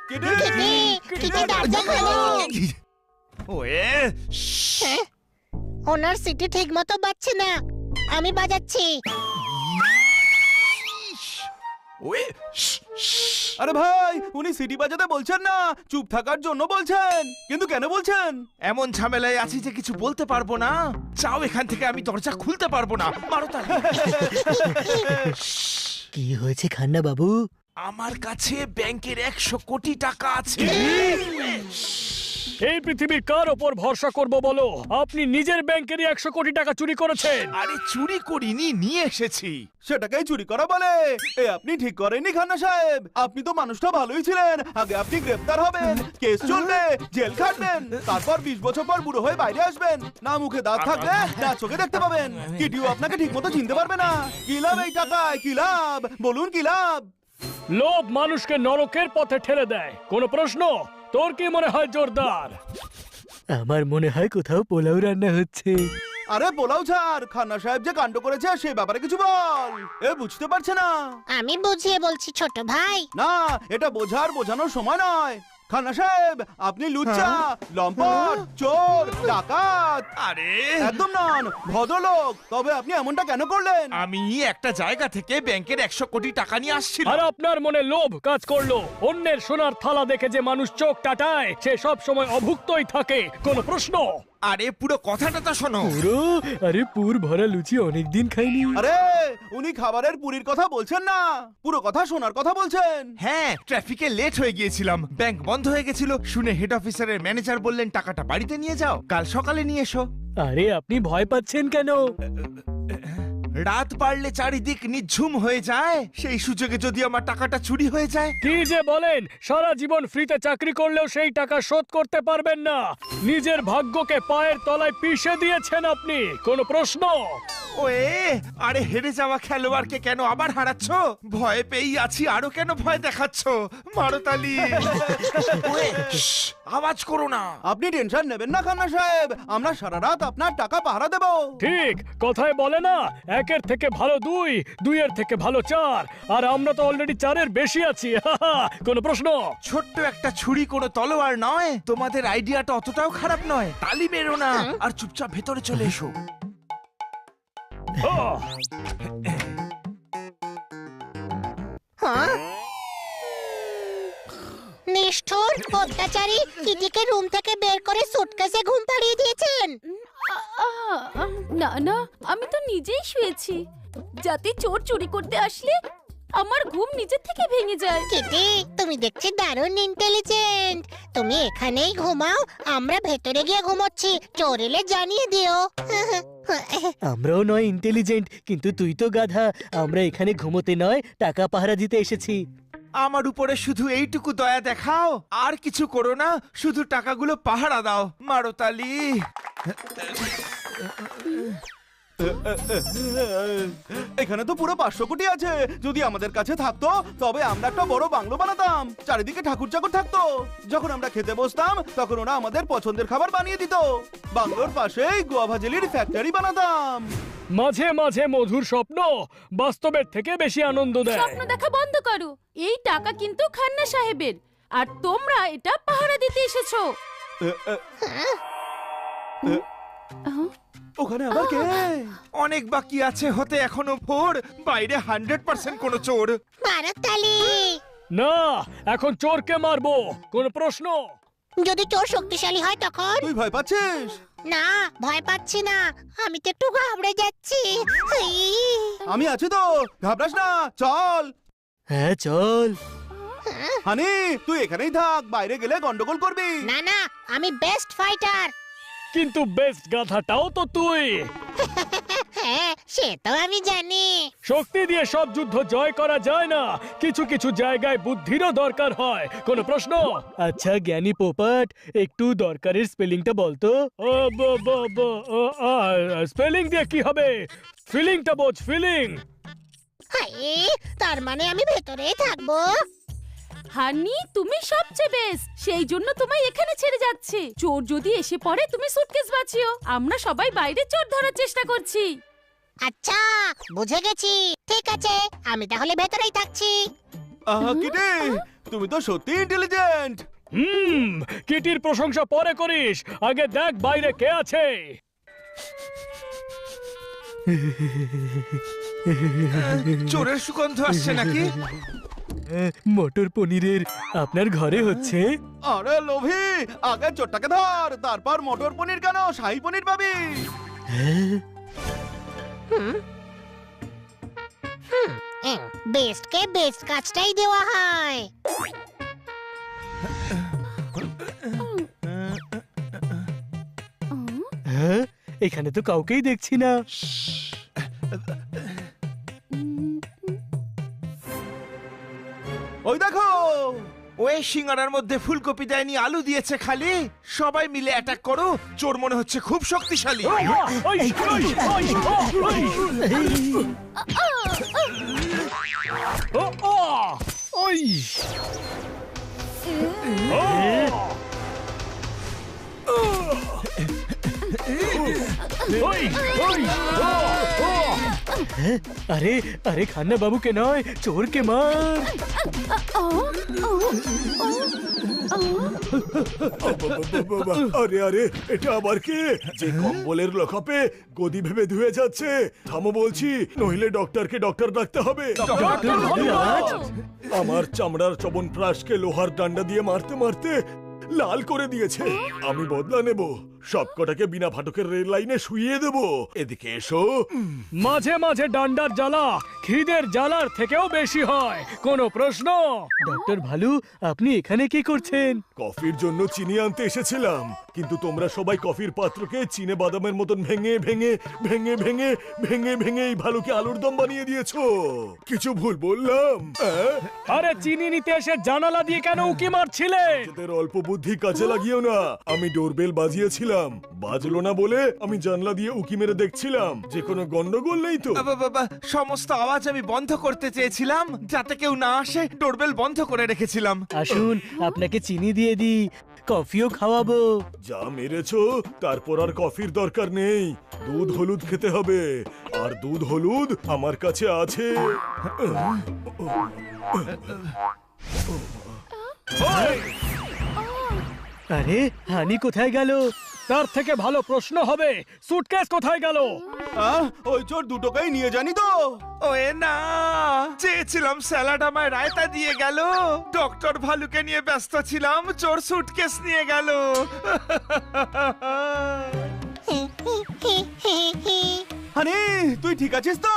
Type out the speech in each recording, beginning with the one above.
Kitty Kitty দরজা খোলো। Way ওনার city ঠিক মতো বাজছে না, আমি বাজাচ্ছি। ওয়ে আরে ভাই, উনি সিটি বাজাতে বলছেন না, চুপ থাকার জন্য বলছেন। কিন্তু কেন বলছেন? এমন ঝামেলায় আছি যে কিছু বলতে পারবো না। যাও এখান থেকে, আমি দরজা খুলতে পারবো না। মারো তালি। কি হয়েছে খান্না বাবু? আমার কাছে ব্যাংকের 100 কোটি টাকা আছে। এই পৃথিবীর কার ওপর ভরসা করব বলো? আপনি নিজের ব্যাংকেরই 100 কোটি টাকা চুরি করেছেন। আরে চুরি করিনি, নিয়ে এসেছি। সেটাকেই চুরি করা বলে? আপনি ঠিক করেননি খান্না সাহেব। আপনি তো মানুষটা ভালোই ছিলেন। আগে আপনি গ্রেফতার হবেন, কেস চলবে, জেল খাটবেন, তারপর 20 বছর পর বুড়ো হয়ে বাইরে আসবেন। না মুখে দাঁত থাকলে না চোখে দেখতে পাবেন। কিটিও আপনাকে ঠিক মতো চিনতে পারবে না। কি লাভ এই টাকায়? কি লাভ বলুন, কি লাভ? লোভ মানুষকে নরকের পথে ঠেলে দেয়। কোনো প্রশ্ন? তোর কি মনে হয় জোরদার? আমার মনে হয় কোথাও পোলাও রান্না হচ্ছে। আরে পোলাও ছাড়, খান্না সাহেব যে কাণ্ড করেছে সে ব্যাপারে কিছু বল। বুঝতে পারছে না। আমি বুঝিয়ে বলছি ছোট ভাই। না, এটা বোঝানোর সময় নয়। খান্না সাহেব, আপনি লুচ্চা, লম্পট, চোর, ডাকাত। আরে একদম নন, ভদ্রলোক। তবে আপনি এমনটা কেন করলেন? আমি একটা জায়গা থেকে ব্যাংকের 100 কোটি টাকা নিয়ে আর আসছিলাম। আপনার মনে লোভ কাজ করলো। অন্যের সোনার থালা দেখে যে মানুষ চোখ টাটায় সে সব সময় অভুক্তই থাকে। কোনো প্রশ্ন? আরে পুরো কথাটা তো শোনো। পুরো? আরে পুর ভরা লুচি অনেকদিন খাইনি। আরে উনি খাবারের পুরীর কথা বলছেন না, পুরো কথা শোনার কথা বলছেন। হ্যাঁ, ট্রাফিকে লেট হয়ে গিয়েছিলাম, ব্যাংক বন্ধ হয়ে গেছিল। শুনে হেড অফিসারের ম্যানেজার বললেন টাকাটা বাড়িতে নিয়ে যাও, কাল সকালে নিয়ে এসো। আরে আপনি ভয় পাচ্ছেন কেন? রাত বাড়লে চারিদিক নিঝুম হয়ে যায়, সেই সুযোগে যদি আমার টাকাটা চুরি হয়ে যায়। কি যে বলেন! সারা জীবন ফ্রিতে চাকরি করলেও সেই টাকা শোধ করতে পারবেন না। নিজের ভাগ্যকে পায়ের তলায় পিষে দিয়েছেন আপনি। কোনো প্রশ্ন? ওয়ে, আরে হেরে যাওয়া খেলোয়াড়কে কেন আবার হারাচ্ছ? ভয় পেয়েই আছি, আরো কেন ভয় দেখাচ্ছ? মারো তালি। ওয়ে, আওয়াজ করো না। আপনি টেনশন নেবেন না খান্না সাহেব, আমরা সারা রাত আপনার টাকা পাহারা দেব। ঠিক কথায় বলে না, একের থেকে ভালো 2, 2-এর থেকে ভালো 4, আর আমরা তো অলরেডি 4-এর বেশি আছি। কোনো প্রশ্ন? ছোট্ট একটা ছুরি কোনো তলোয়ার নয়। তোমাদের আইডিয়াটা অতটাও খারাপ নয়। তালি মেরো না আর চুপচাপ ভেতরে চলে এসো। আহ! হ্যাঁ? নিষ্ঠুর অত্যাচারী, কিটিকে রুম থেকে বের করে সুটকেসে ঘুম পাড়িয়ে দিয়েছেন। না না, আমি তো নিজেই শুয়েছি, যাতে চোর চুরি করতে আসলে আমার ঘুম নিজে থেকে ভেঙে যায়। কিটি, তুমি দেখছি দারুণ ইন্টেলিজেন্ট। তুমি এখানেই ঘুমাও, আমরা ভেতরে গিয়ে ঘুমোচ্ছি। চোর এলে জানিয়ে দিও। আমরাও নয় ইন্টেলিজেন্ট, কিন্তু তুই তো গাধা। আমরা এখানে ঘুমোতে নয়, টাকা পাহারা দিতে এসেছি। আমার উপরে শুধু এইটুকু দয়া দেখাও, আর কিছু করো না, শুধু টাকাগুলো পাহারা দাও। মারো তালি। এখানে তো পুরো 500 কোটি আছে। যদি আমাদের কাছে থাকতো তবে আমরা একটা বড় বাংলো বানাতাম, চারিদিকে ঠাকুর চাকর থাকতো। যখন আমরা খেতে বসতাম তখন ওরা আমাদের পছন্দের খাবার বানিয়ে দিত। বাংলোর পাশেই গোয়া ভাজেলির ফ্যাক্টরি বানাতাম। মাঝে মাঝে মধুর স্বপ্ন বাস্তবের থেকে বেশি আনন্দ দেয়। স্বপ্ন দেখা বন্ধ করো। এই টাকা কিন্তু খান্না সাহেবের, আর তোমরা এটা পাহারা দিতে এসেছো। ওখানে আবার কে? অনেক বাকি আছে হতে এখনো ভোর। বাইরে 100% কোনো চোর। মারাতালি। না, এখন চোরকে মারবো। কোন প্রশ্ন? যদি চোর শক্তিশালী হয় তখন? তুই ভয় পাচ্ছিস? না, ভয় পাচ্ছি না, আমি তো একটু ঘাবড়ে যাচ্ছি। আমি আছি তো, ঘাবড়াস না, চল। হ্যাঁ চল। হানি, তুই এখানেই থাক, বাইরে গেলে গন্ডগোল করবি। না না, আমি বেস্ট ফাইটার। কিন্তু বেস্ট গাধাটাও তো তুই। হ্যাঁ, সে তো আমি জানি। শক্তি দিয়ে সব যুদ্ধ জয় করা যায় না, কিছু কিছু জায়গায় বুদ্ধিরও দরকার হয়। কোন প্রশ্ন? আচ্ছা জ্ঞানী পোপট, একটু দরকারের স্পেলিংটা বলতো। স্পেলিং দিয়ে কি হবে? ফিলিংটা বোঝ, ফিলিং। হাই, তার মানে আমি ভেতরেই থাকবো। হানি, তুমি সবচেয়ে বেস্ট, সেই জন্য তোমায় এখানে ছেড়ে যাচ্ছে। চোর যদি এসে পড়ে তুমি সুটকেস বাঁচিও, আমরা সবাই বাইরে চোর ধরার চেষ্টা করছি। আচ্ছা, বুঝে গেছি। ঠিক আছে, আমি তাহলে ভেতরেই থাকছি। কিটে, তুমি তো সত্যি ইন্টেলিজেন্ট। কিটির প্রশংসা পরে করিস, আগে দেখ বাইরে কে আছে। চোরের সুগন্ধ আসছে নাকি? মটর পনিরের আপনার ঘরে হচ্ছে? আরে লোভী, আগে চোরটাকে ধর, তারপর মটর পনির কেন, শাহী পনির পাবি। বেস্টকে বেস্ট কাজটাই দেওয়া হয়। হ্যাঁ, এখানে তো কাউকেই দেখছি না। ওই দেখো, ওই সিঙ্গারার মধ্যে ফুলকপি দেয়নি, আলু দিয়েছে খালি। সবাই মিলে অ্যাটাক করো, চোর মনে হচ্ছে খুব শক্তিশালী। আরে আরে খান্না বাবুকে নয়, চোরকে মার। আরে আরে, এটা আবার কে যে কম্বলের লকাপে গদি ভেবে ধুয়ে যাচ্ছে? থামো বলছি, নইলে ডক্টরকে ডক্টর ডাকতে হবে। ডক্টর মহারাজ, আমার চামড়ার চবনপ্রাশকে লোহার ডান্ডা দিয়ে মারতে মারতে লাল করে দিয়েছে। আমি বদলা নেব, সবকটাকে বিনা ফাটকের রেল লাইনে শুইয়ে দেব। এদিকে এসো। মাঝে মাঝে ডান্ডার জ্বালা খিদের জ্বালার থেকেও বেশি হয়, কোনো প্রশ্ন? ডক্টর ভালু, আপনি এখানে কি করছেন? কফির জন্য চিনি আনতে এসেছিলাম, কিন্তু তোমরা সবাই কফির পাত্রকে চিনে বাদামের মতন ভেঙে ভেঙে ভেঙে ভেঙে ভেঙে ভেঙে এই ভালুকে আলুর দম বানিয়ে দিয়েছো। কিছু ভুল বললাম? আরে চিনি নিতে এসে জানালা দিয়ে কেন উকি মারছিলে? এদের অল্প বুদ্ধি কাজে লাগিও না। আমি ডোরবেল বাজিয়েছিলাম, বাজলো না বলে আমি জানলা দিয়ে উকি মেরে দেখছিলাম যে কোনো গন্ডগোল নেই তো। বাবা, সমস্ত আওয়াজ আমি বন্ধ করতে চেয়েছিলাম যাতে কেউ না আসে, ডোরবেল বন্ধ করে রেখেছিলাম। আসুন, আপনাকে চিনি দিয়ে দিই, কফিও খাওয়াবো। যা মেরেছো তারপর আর কফির দরকার নেই, দুধ হলুদ খেতে হবে। আর দুধ হলুদ আমার কাছে আছে। আরে হানি কোথায় গেল? তার থেকে ভালো প্রশ্ন হবে, সুটকেস কোথায় গেল? ওই চোর দুটোকেই নিয়ে জানি তো। ওয়ে না, চেয়েছিলাম স্যালাড, আমায় রায়তা দিয়ে গেল। ডক্টর ভালুকে নিয়ে ব্যস্ত ছিলাম, চোর সুটকেস নিয়ে গেল। হানি, তুই ঠিক আছিস তো?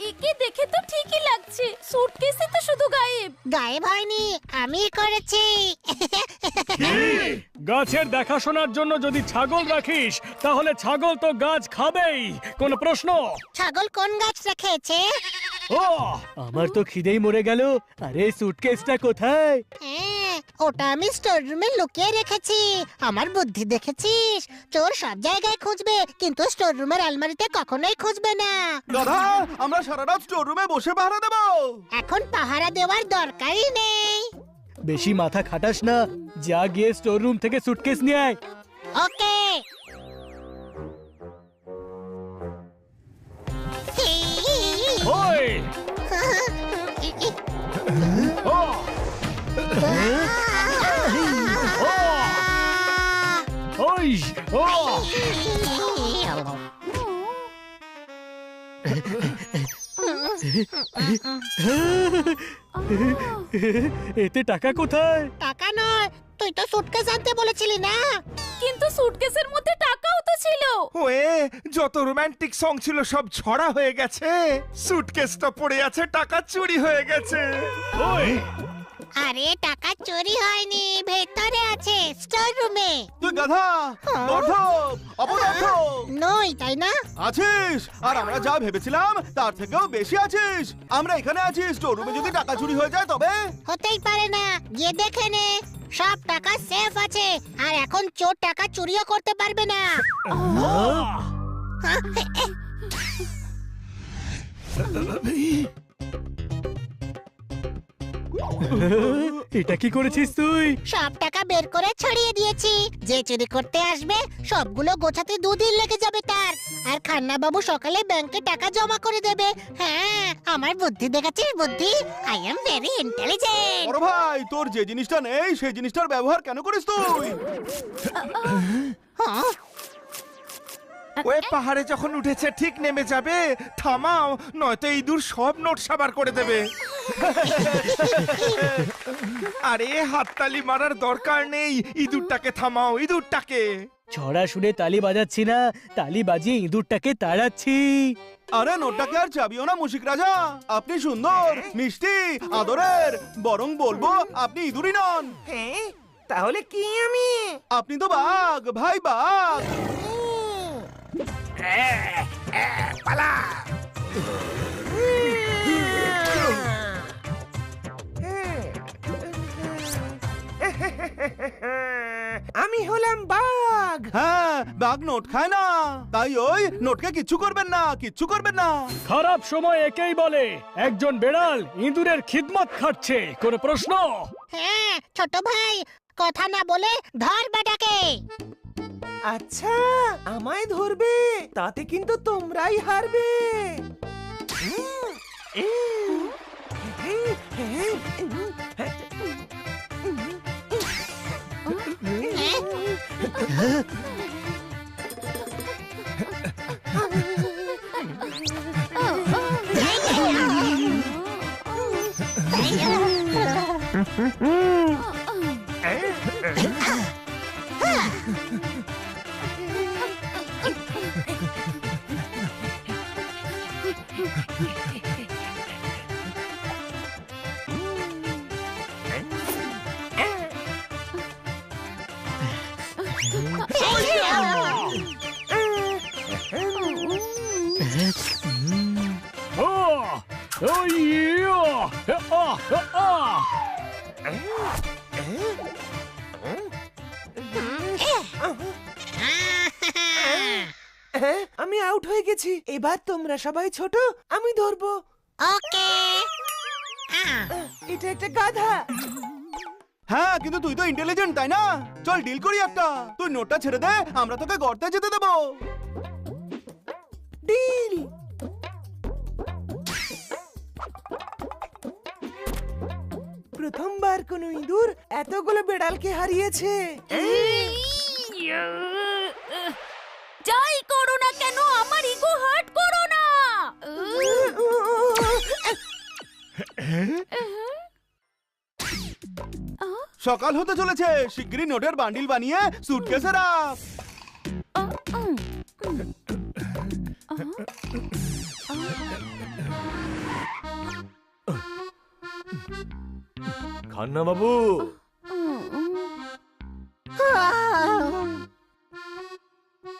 একে দেখে তো ঠিকই লাগছে, সুটকেসে তো শুধু গায়েব। গায়েব হয়নি, আমি করেছি। গাছের দেখাশোনার জন্য যদি ছাগল রাখিস তাহলে ছাগল তো গাছ খাবেই, কোনো প্রশ্ন? ছাগল কোন গাছ রেখেছে? ও আমার তো খিদেই মরে গেল। আরে সুটকেসটা কোথায়? হ্যাঁ, ওটা আমি স্টোর রুমে লুকিয়ে রেখেছি। আমার বুদ্ধি দেখেছিস? চোর সব জায়গায় খুঁজবে, কিন্তু স্টোর রুমের আলমারিতে কখনোই খুঁজবে না। দাদা, আমরা সারা রাত স্টোর রুমে বসে পাহারা দেবো। এখন পাহারা দেওয়ার দরকারই নেই। বেশি মাথা খাটাস না, যা গিয়ে স্টোর রুম থেকে সুটকেস নিয়ে আয়। ওকে। ওই ও ওই ও এতে টাকা কোথায়? টাকা নয়, তুই তো সুটকেস আনতে বলেছিলি না? কিন্তু সুটকেসের মধ্যে টাকাও তো ছিল। ওয়ে, যত রোমান্টিক সং ছিল সব ছড়া হয়ে গেছে। সুটকেসটা পড়ে আছে, টাকা চুরি হয়ে গেছে। ওই আরে টাকা চুরি হয়নি, ভেতরে আছে স্টোর রুমে। তুই গাধা, গর্ধব, অপদার্থ নই, তাই না? আছিস, আর আমরা যা ভেবেছিলাম তার থেকেও বেশি আছিস। আমরা এখানে আছি, স্টোর রুমে যদি টাকা চুরি হয়ে যায় তবে? হতেই পারে না, গিয়ে দেখে নে। সব টাকা সেফ আছে, আর এখন চোর টাকা চুরিও করতে পারবে না। এটা কি করেছিস তুই? সব টাকা বের করে ছড়িয়ে দিয়েছি। যে চুরি করতে আসবে সবগুলো গোছাতে 2 দিন লেগে যাবে তার। আর খান্না বাবু সকালে ব্যাংকে টাকা জমা করে দেবে। হ্যাঁ, আমার বুদ্ধি দেখেছিস? বুদ্ধি, আই এম ভেরি ইন্টেলিজেন্ট। বড় ভাই, তোর যে জিনিসটা নেই সেই জিনিসটার ব্যবহার কেন করিস তুই? হ্যাঁ, ওই পাহাড়ে যখন উঠেছে ঠিক নেমে যাবে, থামাও, নয়তো ইঁদুর সব নোট সাবার করে দেবে। আরে হাততালি মারার দরকার নেই, ইঁদুরটাকে থামাও, ইঁদুরটাকে। ছড়া শুনে তালি বাজাচ্ছি না, তালি বাজিয়ে ইঁদুরটাকে তাড়াচ্ছি। আরে নোটটাকে আর চাবিও না মুশিক রাজা। আপনি সুন্দর, মিষ্টি, আদরের, বরং বলবো আপনি ইঁদুরই নন। হ্যাঁ, তাহলে কি আমি? আপনি তো বাঘ, ভাই বাঘ। পালা। আমি হলাম বাঘ। হ্যাঁ, বাঘ নোট খায় না, তাই ওই নোটকে কিচ্ছু করবেন না, কিচ্ছু করবেন না। খারাপ সময় একেই বলে। একজন বেড়াল ইঁদুরের খিদমত খাচ্ছে, কোনো প্রশ্ন? হ্যাঁ ছোট ভাই, কথা না বলে ধর বেটাকে। আচ্ছা, আমায় ধরবে, তাতে কিন্তু তোমরাই হারবে। আমি আউট হয়ে গেছি। এবার তোমরা সবাই ছোট, আমি ধরবো। ওকে। এটা একটা গাধা। হ্যাঁ, কিন্তু তুই তো ইন্টেলিজেন্ট, তাই না? চল ডিল করি একটা। তুই নোটটা ছেড়ে দে, আমরা তোকে গর্তে যেতে দেবো। ডিল। প্রথমবার কোন ইঁদুর এতগুলো বেড়ালকে হারিয়েছে। যাই করো না কেন, আমার ইগো হার্ট করো না। সকাল হতে চলেছে, শিগগিরই নোটের বান্ডিল বানিয়ে সুটকেসে রাখ। খান্না বাবু,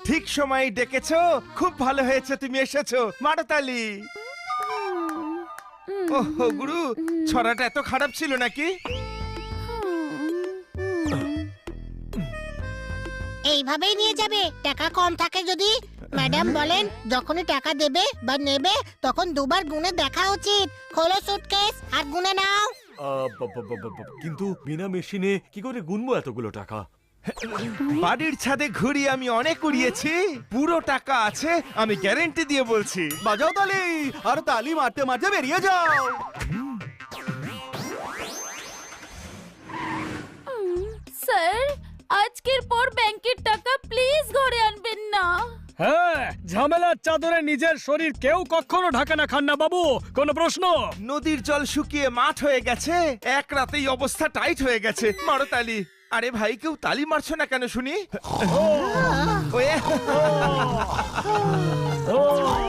ঠিক সময় ডেকেছো, খুব ভালো হয়েছে তুমি এসেছো, মারো তালি। ওহো গুরু, ছড়াটা এত খারাপ ছিল নাকি? এইভাবেই নিয়ে যাবে। টাকা কম থাকে যদি ম্যাডাম বলেন যখনই টাকা দেবে বা নেবে তখন দুবার গুনে দেখা উচিত। খোলো সুটকেস আর গুনে নাও। কিন্তু বিনা মেশিনে কি করে গুনবো এতগুলো টাকা? বাড়ির ছাদে ঘুরি আমি অনেক উড়িয়েছি, পুরো টাকা আছে, আমি গ্যারেন্টি দিয়ে বলছি। বাজাও তালি, আর তালি মারতে মারতে বেরিয়ে যাও। স্যার, আজকের পর ব্যাংকের টাকা প্লিজ ঘরে আনবেন না। হ্যাঁ, ঝামেলার চাদরে নিজের শরীর কেউ কখনো ঢাকে না খান্না বাবু, কোনো প্রশ্ন? নদীর জল শুকিয়ে মাঠ হয়ে গেছে, এক রাতেই অবস্থা টাইট হয়ে গেছে, মারো তালি। আরে ভাই, কেউ তালি মারছো না কেন শুনি? ওয়ে